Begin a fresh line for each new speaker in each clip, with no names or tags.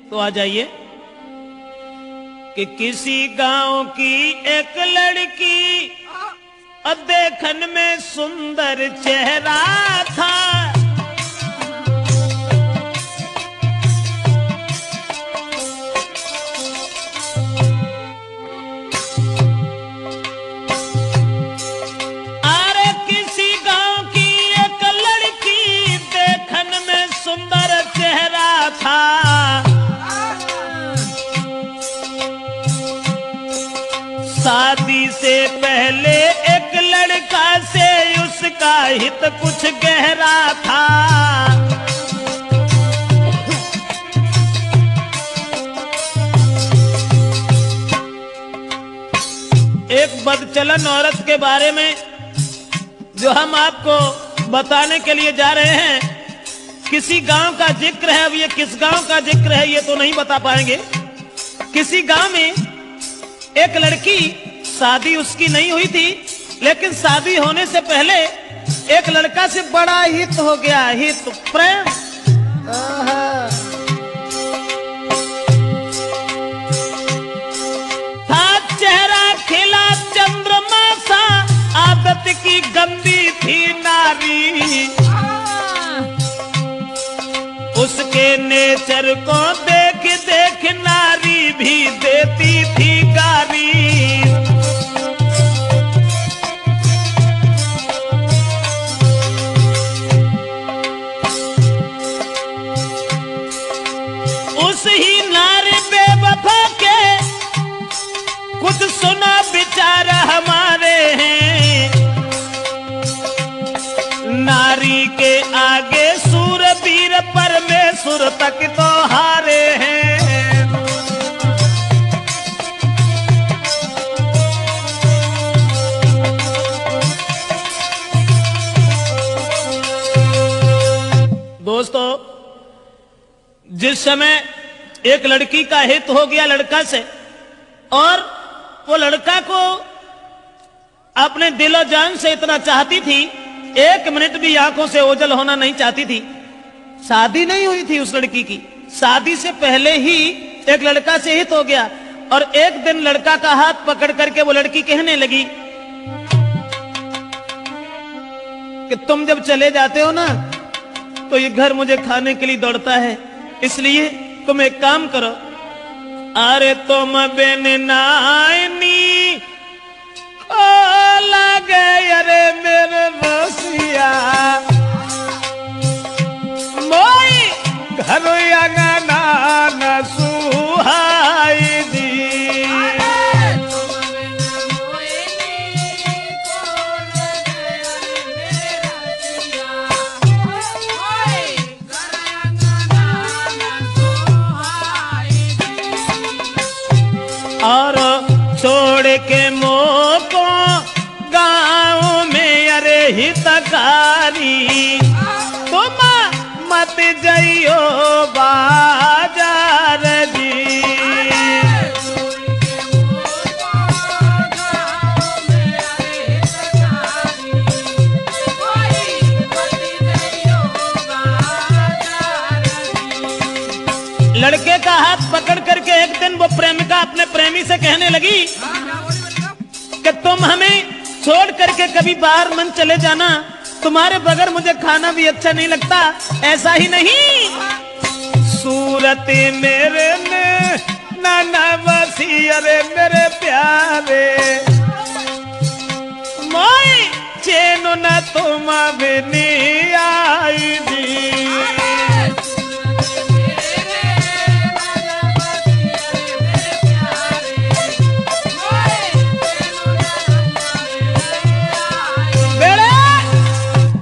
तो आ जाइए कि किसी गांव की एक लड़की देखन में सुंदर चेहरा था। अरे किसी गांव की एक लड़की देखन में सुंदर चेहरा था। शादी से पहले एक लड़का से उसका हित कुछ गहरा था। एक बदचलन औरत के बारे में जो हम आपको बताने के लिए जा रहे हैं, किसी गांव का जिक्र है। अब ये किस गांव का जिक्र है ये तो नहीं बता पाएंगे। किसी गांव में एक लड़की, शादी उसकी नहीं हुई थी, लेकिन शादी होने से पहले एक लड़का से बड़ा हित हो गया, हित प्रेम। था चेहरा खिला चंद्रमा सा, आदत की गंदी थी नारी। उसके नेचर को देख देख नारी भी देती थी गारी। उस ही नारी बेवफा के कुछ सुना विचार हमारे हैं। नारी के आगे सूरवीर परमेश्वर तक तो हारे हैं। दोस्तों, जिस समय एक लड़की का हित हो गया लड़का से, और वो लड़का को अपने दिलो जान से इतना चाहती थी, एक मिनट भी आंखों से ओझल होना नहीं चाहती थी। शादी नहीं हुई थी उस लड़की की, शादी से पहले ही एक लड़का से हित हो गया। और एक दिन लड़का का हाथ पकड़ करके वो लड़की कहने लगी कि तुम जब चले जाते हो ना तो ये घर मुझे खाने के लिए दौड़ता है, इसलिए तुम एक काम करो, अरे तुम बिन नाइनी ओ लगे अरे मेरे रसिया, मोई घर अंगना न सुहाई दी। और छोड़ के मोको गाँव में अरे हितकारी, तुम मत जाइयो बाजार जी। लड़के का हाथ पकड़ करके एक दिन वो प्रेमिका अपने प्रेमी से कहने लगी कि तुम हमें छोड़ करके कभी बाहर मन चले जाना, तुम्हारे बगैर मुझे खाना भी अच्छा नहीं लगता। ऐसा ही नहीं, सूरत मेरे में नाना बसी अरे मेरे प्यारे, मोई चैन न तुम भी नहीं आई दी।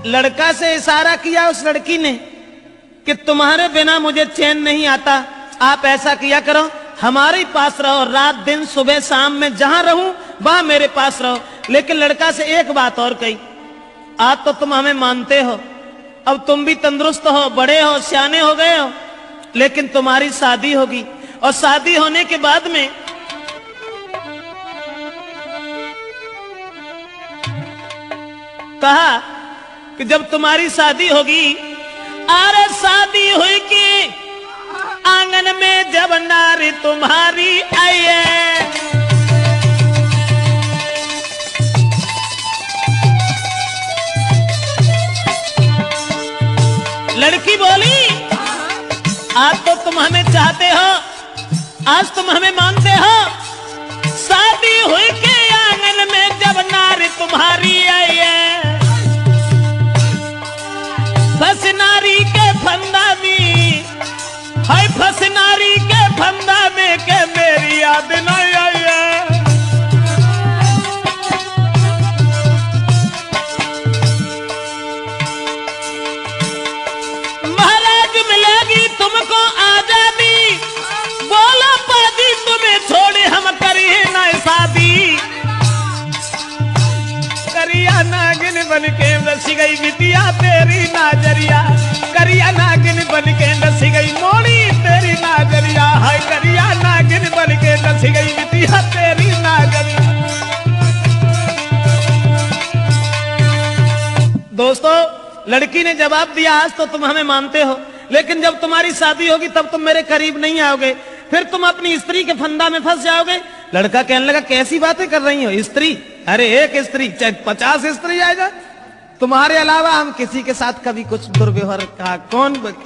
लड़का से इशारा किया उस लड़की ने कि तुम्हारे बिना मुझे चैन नहीं आता, आप ऐसा किया करो, हमारे ही पास रहो, रात दिन सुबह शाम में जहां रहूं वहां मेरे पास रहो। लेकिन लड़का से एक बात और कही, आज तो तुम हमें मानते हो, अब तुम भी तंदुरुस्त हो, बड़े हो, सियाने हो गए हो, लेकिन तुम्हारी शादी होगी, और शादी होने के बाद में कहा कि जब तुम्हारी शादी होगी, अरे शादी हुई कि आंगन में तुम्हारी आई है। लड़की बोली, आज तो तुम हमें चाहते हो, आज तुम हमें मानते हो, शादी हुई के आंगन में जब नारी तुम्हारी आई है। फंस नारी के फंदा में, हाय फंस नारी के फंदा में के मेरी याद नहीं आई है। महाराज मिलेगी तुमको आजादी, बोलो पादी तुम्हें छोड़े हम करी ना शादी। करिया नागिन बन के रस गई बिटिया तेरी नाजरिया, करिया नागिन बन के रस गई मोड़ी तेरी नाजरिया, हाय करिया नागिन बन के रस गई बिटिया तेरी नाजरिया। दोस्तों, लड़की ने जवाब दिया, आज तो तुम हमें मानते हो, लेकिन जब तुम्हारी शादी होगी तब तुम मेरे करीब नहीं आओगे, फिर तुम अपनी स्त्री के फंदा में फंस जाओगे। लड़का कहने लगा, कैसी बातें कर रही हो, स्त्री? अरे एक स्त्री चाहे 50 स्त्री आएगा, तुम्हारे अलावा हम किसी के साथ कभी कुछ दुर्व्यवहार का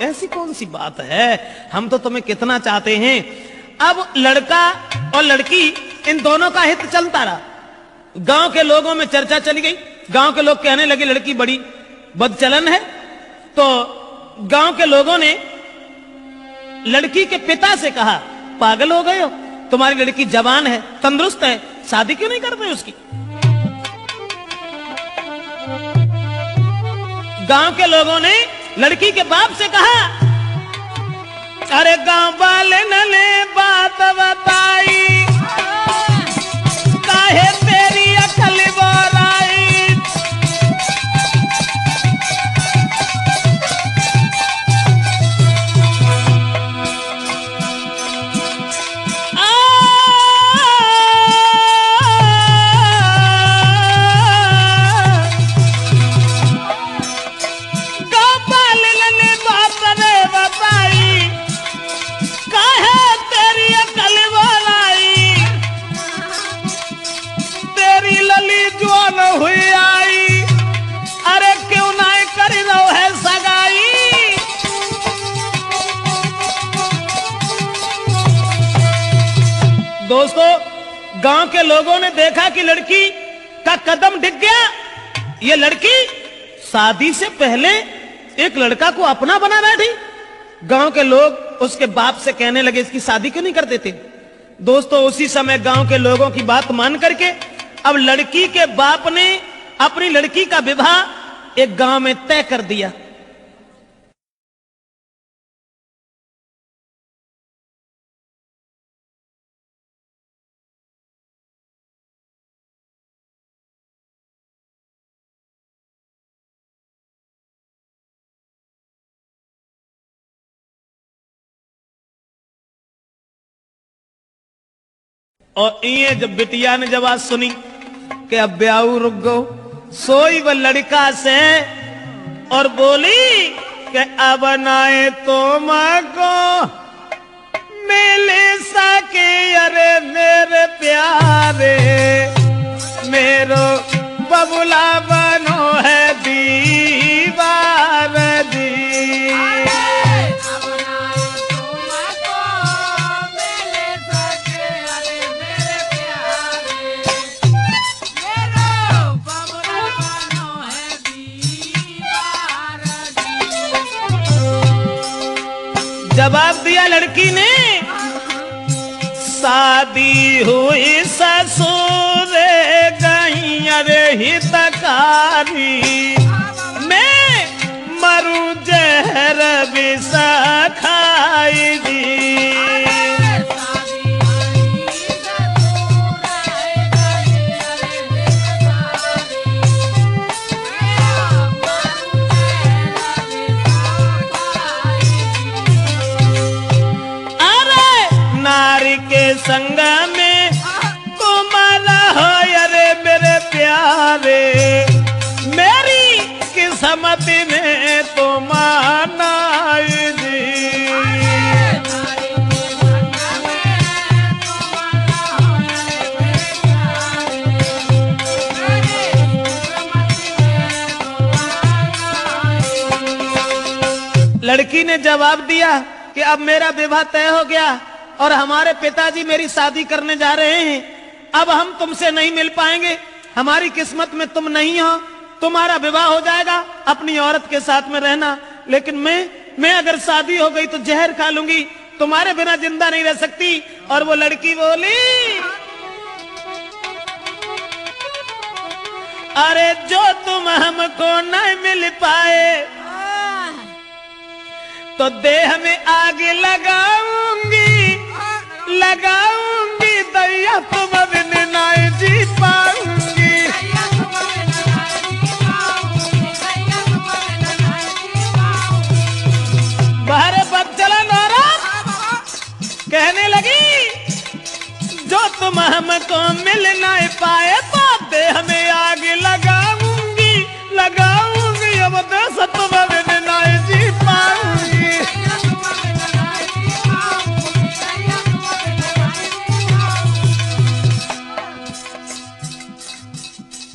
ऐसी कौन सी बात है, हम तो तुम्हें कितना चाहते हैं। अब लड़का और लड़की इन दोनों का हित चलता रहा। गांव के लोगों में चर्चा चली गई, गांव के लोग कहने लगे लड़की बड़ी बदचलन है। तो गांव के लोगों ने लड़की के पिता से कहा, पागल हो गए हो, तुम्हारी लड़की जवान है, तंदुरुस्त है, शादी क्यों नहीं करते उसकी? गांव के लोगों ने लड़की के बाप से कहा, अरे गांव वाले ने बात बताई, काहे तेरी अकल बोलाई। हुई आई, अरे क्यों नहीं करी रो है सगाई। दोस्तों, गांव के लोगों ने देखा कि लड़की का कदम डिग गया। ये लड़की शादी से पहले एक लड़का को अपना बना बैठी। गांव के लोग उसके बाप से कहने लगे, इसकी शादी क्यों नहीं कर देते? दोस्तों, उसी समय गांव के लोगों की बात मान करके अब लड़की के बाप ने अपनी लड़की का विवाह एक गांव में तय कर दिया। और ये जब बिटिया ने जब आज सुनी कि अब ब्याह रुक गो, सोई वह लड़का से और बोली कि अब नाए तो मां को मिले सके, अरे मेरे प्यारे मेरो बबुला बनो है दीवार दी। जवाब दिया लड़की ने, शादी हुई ससुर गई अरे हितकारी, मैं मरू जहर विष खाई दी। संग में तुम्हारा हो अरे मेरे प्यारे, मेरी किस्मत में तुम्हारा दी। लड़की ने जवाब दिया कि अब मेरा विवाह तय हो गया और हमारे पिताजी मेरी शादी करने जा रहे हैं, अब हम तुमसे नहीं मिल पाएंगे, हमारी किस्मत में तुम नहीं हो, तुम्हारा विवाह हो जाएगा, अपनी औरत के साथ में रहना, लेकिन मैं अगर शादी हो गई तो जहर खा लूंगी, तुम्हारे बिना जिंदा नहीं रह सकती। और वो लड़की बोली, अरे जो तुम हमको नहीं मिल पाए तो देह में आग लगाऊंगी, लगाऊंगी, दैया तुम बिन नहीं जी पाऊंगी। बाहर बद चला नौरा कहने लगी, जो तुम हमको मिल नहीं पाए तो देह में आग लगाऊंगी, लगाऊंगी, अब देश तुम बिन नहीं जी पाऊंगी।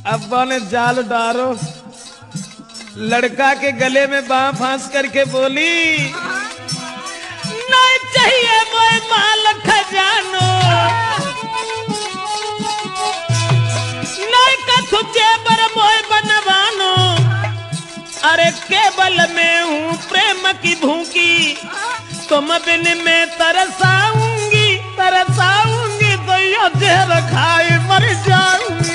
अब्बा ने जाल डारो, लड़का के गले में बांह फांस करके बोली, नहीं चाहिए मोए माल खजानो, नहीं कथु जेबर मोए बनवानो, अरे केवल मैं हूँ प्रेम की भूखी, तुम बिन में तरसाऊंगी, तरसाऊंगी, दैया जहर खाए मर जाऊंगी।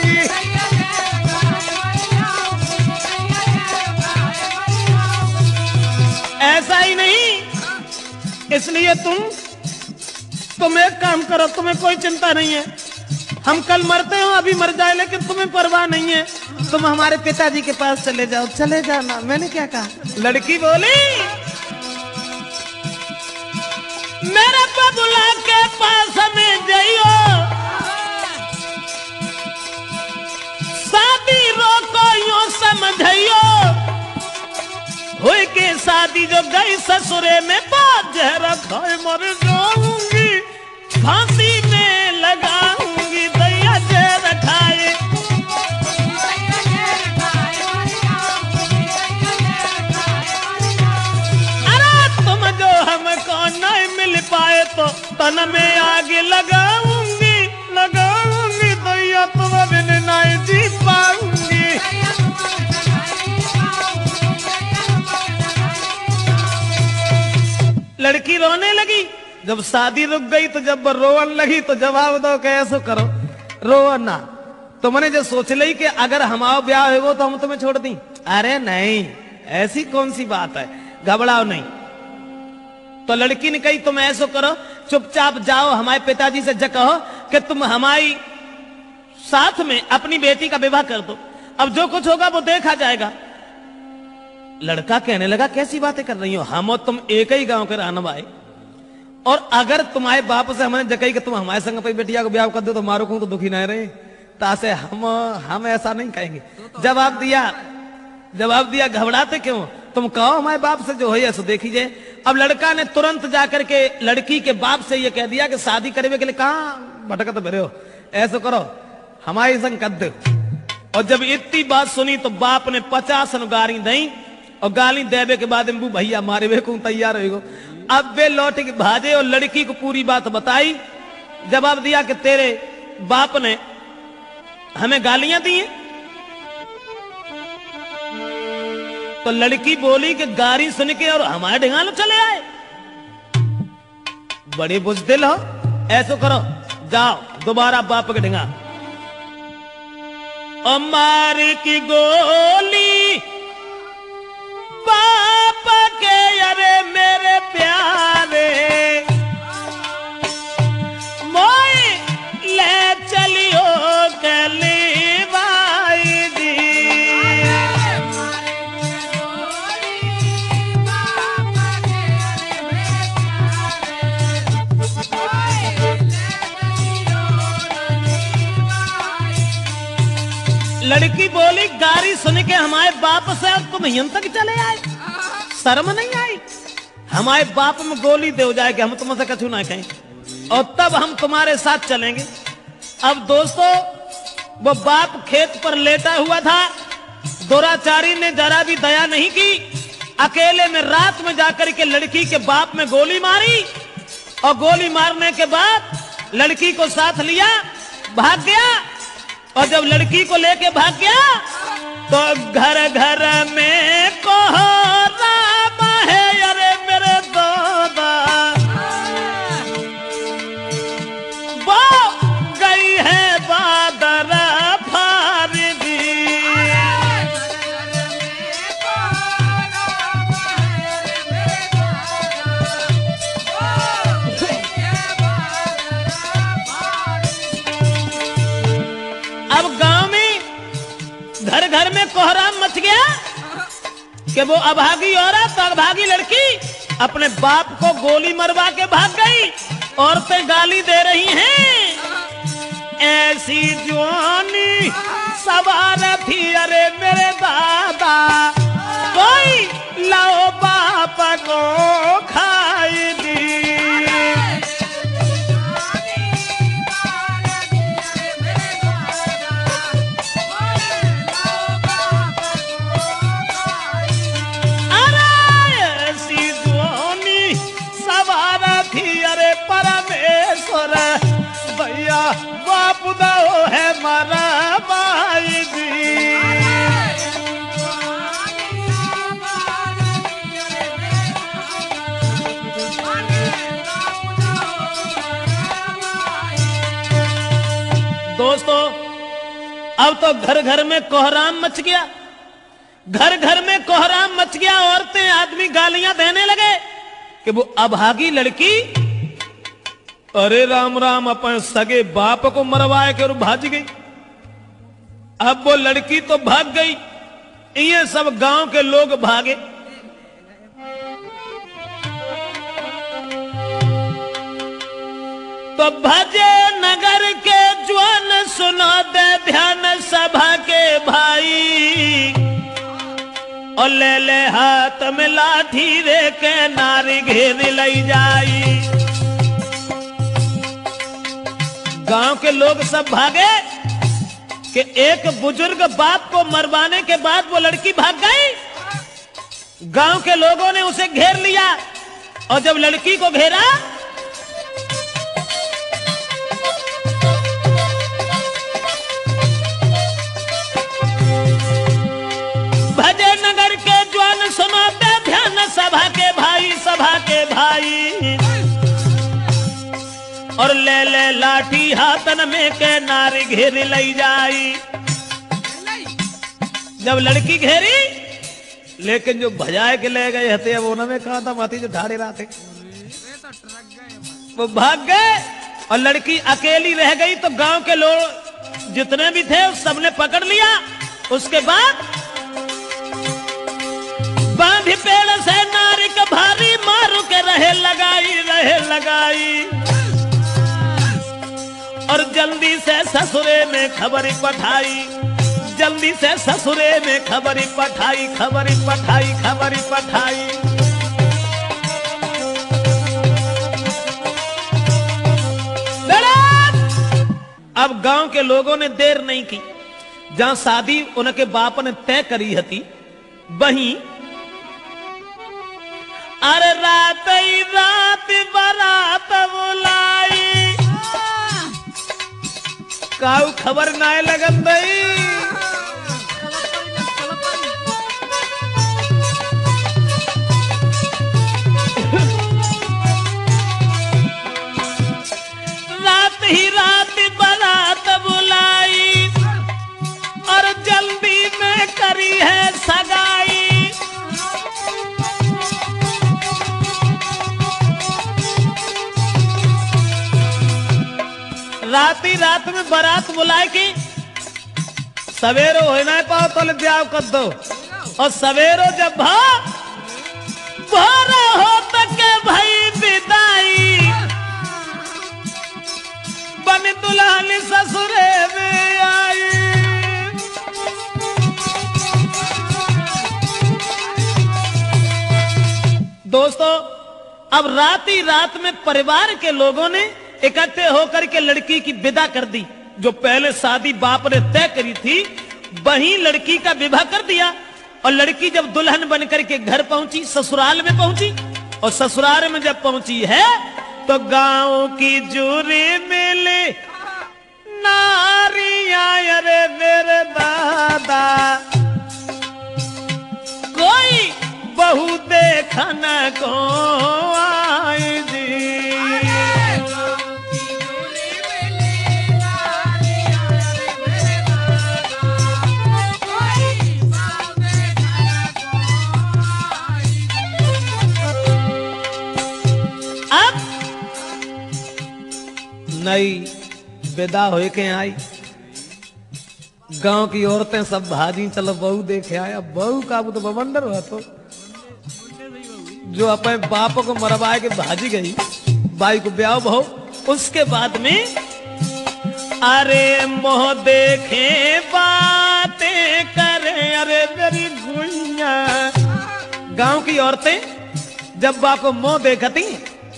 ऐसा ही नहीं, इसलिए तुम एक काम करो, तुम्हें कोई चिंता नहीं है, हम कल मरते हो, अभी मर जाए, लेकिन तुम्हें परवाह नहीं है, तुम हमारे पिताजी के पास चले जाओ, चले जाना। मैंने क्या कहा? लड़की बोली, मेरे बबुला के पास में जाइयो, शादी रोको यूं समझियो, हुई के शादी जो गई ससुरे में, बात जहरा खाए मर जाऊंगी, फांसी में लगाऊंगी, दैया जहर खाए। अरे तुम जो हमको नहीं मिल पाए तो तन में आग लगाऊंगी, लगाऊंगी, दैया तुम बिन नहीं जी पाऊंगी। लड़की रोने लगी, जब शादी रुक गई तो जब रोवन लगी तो जवाब दो कैसे करो, रो ना, तुमने जो सोच ली कि अगर हमारा ब्याह होगा तो हम तुम्हें छोड़ दी, अरे नहीं, ऐसी कौन सी बात है, घबराओ नहीं। तो लड़की ने कही, तुम ऐसा करो, चुपचाप जाओ, हमारे पिताजी से कहो कि तुम हमारी साथ में अपनी बेटी का विवाह कर दो, अब जो कुछ होगा वो देखा जाएगा। लड़का कहने लगा, कैसी बातें कर रही हो, हम और तुम एक ही गांव के रहने वाले, और अगर तुम्हारे बाप से हमने जकई कि तुम हमारे संग अपनी बेटिया को ब्याह कर दो तो मारो को तो दुखी नहीं रहे, तासे हम ऐसा नहीं कहेंगे। जवाब दिया, घबराते क्यों, तुम कहो हमारे बाप से, जो है ऐसा देखिए। अब लड़का ने तुरंत जाकर के लड़की के बाप से ये कह दिया कि शादी करने के लिए कहाँ भटकत भरे हो, ऐसा करो हमारे संग कर दो। और जब इतनी बात सुनी तो बाप ने 50 गाली दी, और गाली देवे के बाद भैया मारे वे को तैयार हो। अब वे लौट के भाजे और लड़की को पूरी बात बताई, जवाब दिया कि तेरे बाप ने हमें गालियां दी हैं। तो लड़की बोली कि गाली सुन के और हमारे ढिंगाल चले आए, बड़े बुजदिल हो, ऐसा करो जाओ दोबारा बाप के ढिंगा, और मार की गोली बाप के, अरे मेरे प्यारे, मोई ले चलियो कली बाई जी। लड़की बोली, गाली सुन के हमारे बाप से अब तुम यहां तक चले आए, शर्म नहीं आई, हमारे बाप में गोली दे हो जाए कि हम तुमसे कछु ना कहें, और तब हम तुम्हारे साथ चलेंगे। अब दोस्तों, वो बाप खेत पर लेटा हुआ था, दुराचारी ने जरा भी दया नहीं की, अकेले में रात में जाकर के लड़की के बाप में गोली मारी और गोली मारने के बाद लड़की को साथ लिया, भाग गया। और जब लड़की को लेके भाग गया तो घर घर में कोहराम है, अरे मेरे दादा वो गई है बादर फारदी। अब गांव में घर घर में कोहराम मच गया कि वो अभागी औरत, अभागी लड़की अपने बाप को गोली मरवा के भाग गई। औरतें गाली दे रही हैं, ऐसी जवानी सवार थी, अरे मेरे दादा कोई लाओ बाप को खाई दी। परमेश्वर भैया बाप दो है मारा भाई जी। दोस्तों अब तो घर घर में कोहराम मच गया, घर घर में कोहराम मच गया। औरतें आदमी गालियां देने लगे कि वो अभागी लड़की, अरे राम राम, अपन सगे बाप को मरवाए के और भाग गई। अब वो लड़की तो भाग गई, ये सब गांव के लोग भागे। तो भजे नगर के ज्वान सुनो दे ध्यान सभा के भाई, और ले ले हाथ में लाठी रे के नारी घेर लई जाई। गांव के लोग सब भागे कि एक बुजुर्ग बाप को मरवाने के बाद वो लड़की भाग गई। गांव के लोगों ने उसे घेर लिया और जब लड़की को घेरा भजे नगर के ज्वान सुनाते ध्यान सभा के भाई, सभा के भाई, और ले ले लाठी हाथन में के नारी घेर लई जाई। जब लड़की घेरी, लेकिन जो भजाए के ले गए हते वो में कहा था माथी जो ढाड़े रहा थे वो भाग गए और लड़की अकेली रह गई। तो गांव के लोग जितने भी थे सबने पकड़ लिया। उसके बाद बांधी पेड़ से नारी का भारी मारू के रहे लगाई, और जल्दी से ससुरे में खबरी पठाई, जल्दी से ससुरे में खबरी पठाई। अब गांव के लोगों ने देर नहीं की, जहां शादी उनके बाप ने तय करी हती वहीं अरे रात ही रात बारात बुलाई, काऊ खबर नाय लगन दई। रात ही रात बारात बुलाई और जल्दी में करी है सगाई। रात में बारात बुलाए की सवेरो हो ना पाओ तो ब्याह कर दो, और सवेरो जब भोरा हो तक के भाई विदाई, बन दुल्हन ससुरे में आई। दोस्तों अब रात में परिवार के लोगों ने इकट्ठे होकर के लड़की की विदा कर दी। जो पहले शादी बाप ने तय करी थी वहीं लड़की का विवाह कर दिया और लड़की जब दुल्हन बनकर के घर पहुंची, ससुराल में पहुंची, और ससुराल में जब पहुंची है तो गांव की जूरी मिली नारिया, अरे मेरे दादा कोई बहू देखन को आई जी। अब नई विदा होए के आई, गांव की औरतें सब भाजी, चलो बहू देखे आया। बहू का वो तो बवंडर हुआ, तो जो अपने बाप को मरवाए के भाजी गई, बाई को ब्याह बहू। उसके बाद में अरे मोह देखे बातें करे, अरे मेरी गुइया। गांव की औरतें जब बाप को मोह देखती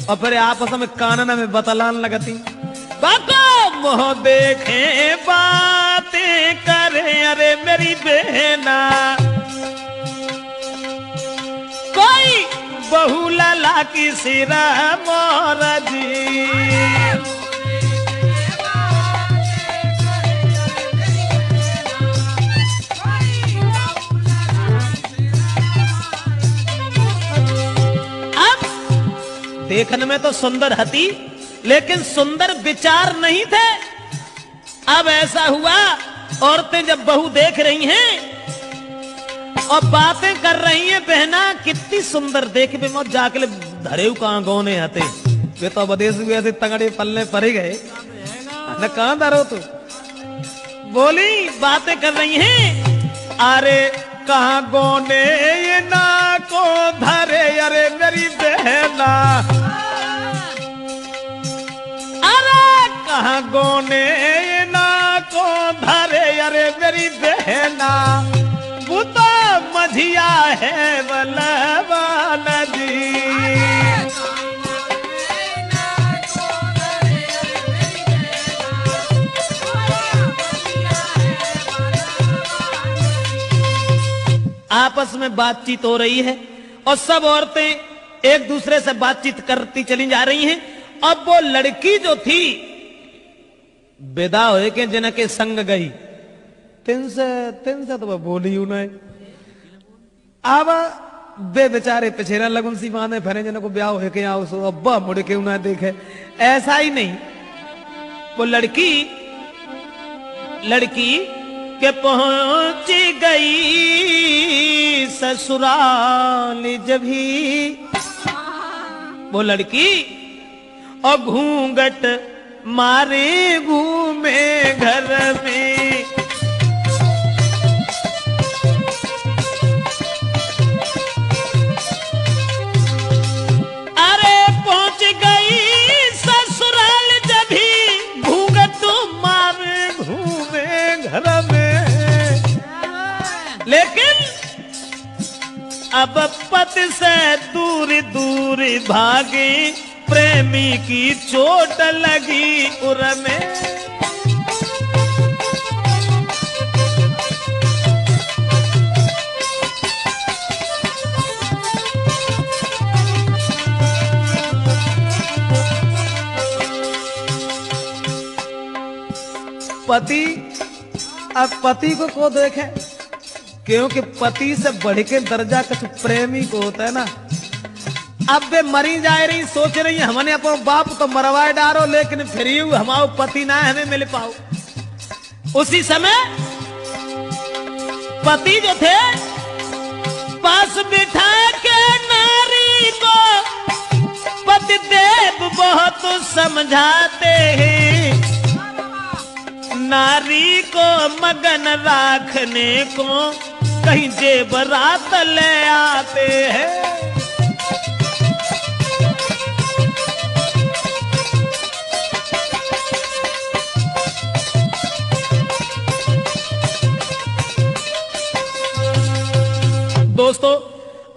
और फिर आपस में कानना में बतलान लगती, बाको मोह देखे बातें करे, अरे मेरी बहना कोई बहू लाला की सिरा मोर जी। अब देखने में तो सुंदर हती, लेकिन सुंदर विचार नहीं थे। अब ऐसा हुआ, औरतें जब बहू देख रही हैं और बातें कर रही हैं, बहना कितनी सुंदर देख बे मत जाके धरे कहां गौने आते, वे तो विदेश में ऐसे तंगड़े पलने पड़े गए न, कहां धरो तो बोली बातें कर रही हैं। अरे कहां गौने ये ना को धरे, अरे मेरी बहना कहां गोने ना को धरे, अरे मेरी बहना वो तो मझिया है बलवान जी। आपस में बातचीत हो रही है और सब औरतें एक दूसरे से बातचीत करती चली जा रही हैं। अब वो लड़की जो थी विदा होए के जिनके संग गई, तिन से तो बोली नहीं। अब बे बेचारे पिछेरा लगुन सी बांधे फिरे, जिनको ब्याह होए के आओ सो अब्बा मुड़ के उन्हें देखे। ऐसा ही नहीं, वो लड़की के पहुंच गई ससुराल जब ही वो लड़की और घूंघट मारे घूमे घर में। अरे पहुंच गई ससुराल जब ही घूंघट मारे घूमे घर में। लेकिन अब पति से दूर दूर भागे, प्रेमी की चोट लगी उर में। पति अब पति को देखे, क्योंकि पति से बढ़ के दर्जा कुछ प्रेमी को होता है ना। अब वे मरी जा रही, सोच रही है हमने अपना बाप तो मरवाए डारो, लेकिन फिर हमारा पति ना हमें मिल पाओ। उसी समय पति जो थे पास बिठा के नारी को पति देव बहुत समझाते हैं, नारी को मगन रखने को कहीं जेवरात ले आते हैं। दोस्तों,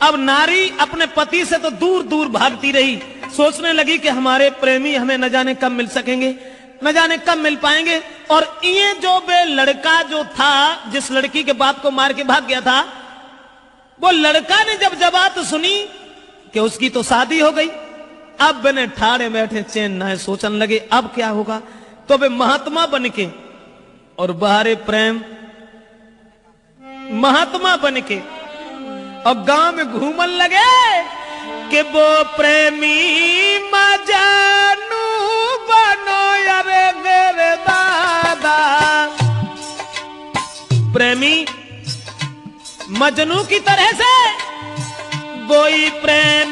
अब नारी अपने पति से तो दूर दूर भागती रही, सोचने लगी कि हमारे प्रेमी हमें न जाने कब मिल सकेंगे, न जाने कब मिल पाएंगे। और ये जो बे लड़का जो था, जिस लड़की के बाप को मार के भाग गया था, वो लड़का ने जब बात सुनी कि उसकी तो शादी हो गई, अब बने ठाड़े बैठे चैन न है, सोचने लगे अब क्या होगा। तो वे महात्मा बन के और बहारे प्रेम महात्मा बन के और गांव में घूमन लगे कि वो प्रेमी मजानू बनो यारे मेरे दादा। प्रेमी मजनू की तरह से वही प्रेम